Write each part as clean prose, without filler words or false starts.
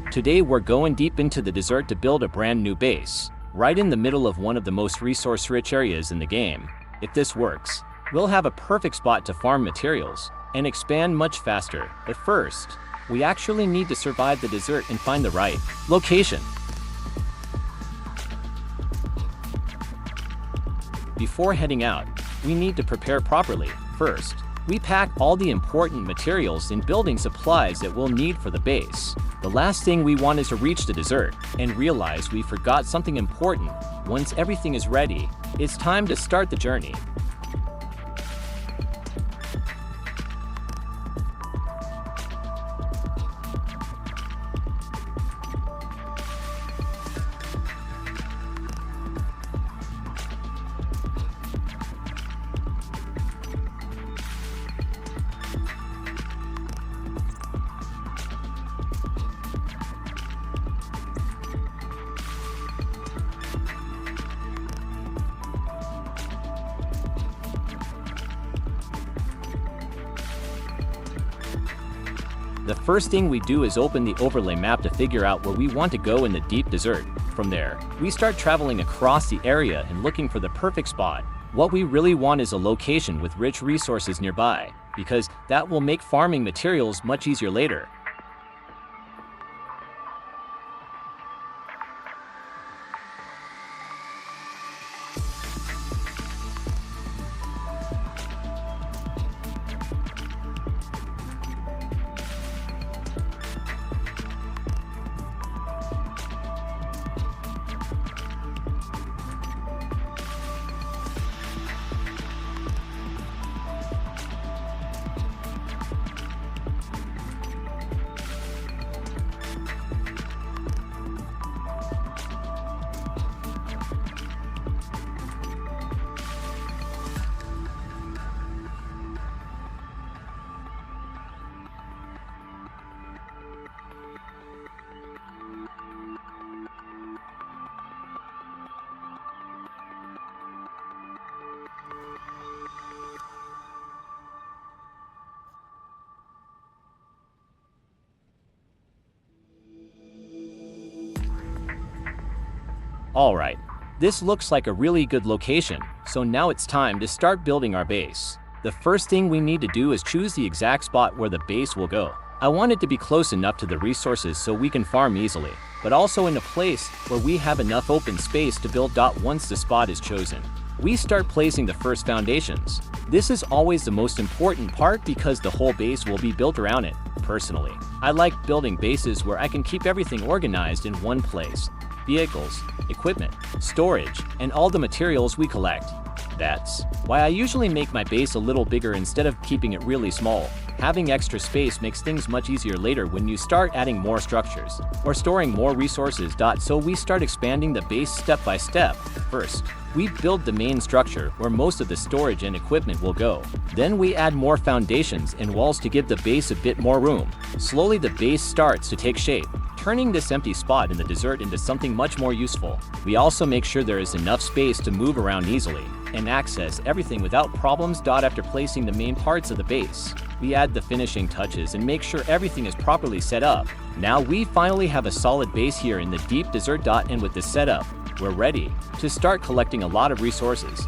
Today we're going deep into the desert to build a brand new base, right in the middle of one of the most resource-rich areas in the game. If this works, we'll have a perfect spot to farm materials and expand much faster. But first, we actually need to survive the desert and find the right location. Before heading out, we need to prepare properly. First, we pack all the important materials and building supplies that we'll need for the base. The last thing we want is to reach the desert and realize we forgot something important. Once everything is ready, it's time to start the journey. The first thing we do is open the overlay map to figure out where we want to go in the deep desert. From there, we start traveling across the area and looking for the perfect spot. What we really want is a location with rich resources nearby, because that will make farming materials much easier later. Alright, this looks like a really good location, so now it's time to start building our base. The first thing we need to do is choose the exact spot where the base will go. I want it to be close enough to the resources so we can farm easily, but also in a place where we have enough open space to build. Once the spot is chosen, we start placing the first foundations. This is always the most important part because the whole base will be built around it. Personally, I like building bases where I can keep everything organized in one place. Vehicles, equipment, storage, and all the materials we collect. That's why I usually make my base a little bigger instead of keeping it really small. Having extra space makes things much easier later when you start adding more structures or storing more resources. So we start expanding the base step by step. First, we build the main structure where most of the storage and equipment will go. Then we add more foundations and walls to give the base a bit more room. Slowly the base starts to take shape, turning this empty spot in the desert into something much more useful. We also make sure there is enough space to move around easily and access everything without problems. After placing the main parts of the base, we add the finishing touches and make sure everything is properly set up. Now we finally have a solid base here in the deep desert. And with this setup, we're ready to start collecting a lot of resources.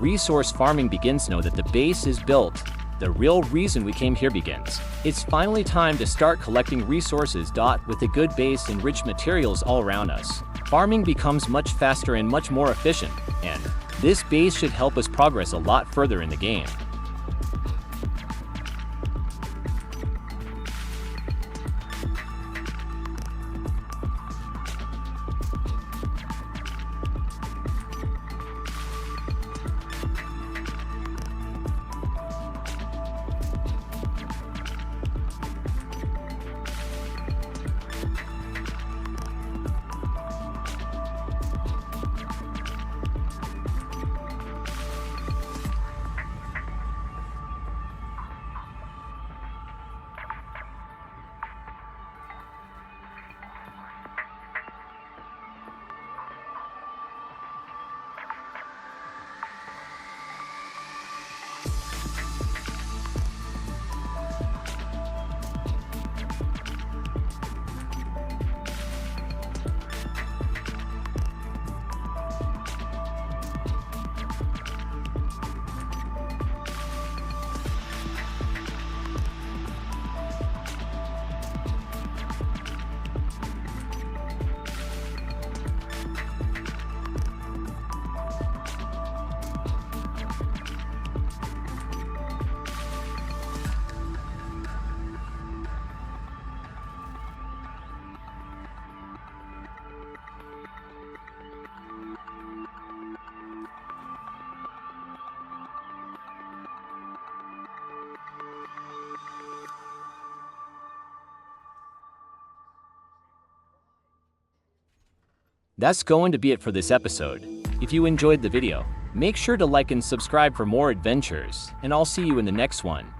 resource farming begins, know that the base is built. The real reason we came here begins. It's finally time to start collecting resources. With a good base and rich materials all around us, farming becomes much faster and much more efficient, and this base should help us progress a lot further in the game. That's going to be it for this episode. If you enjoyed the video, make sure to like and subscribe for more adventures, and I'll see you in the next one.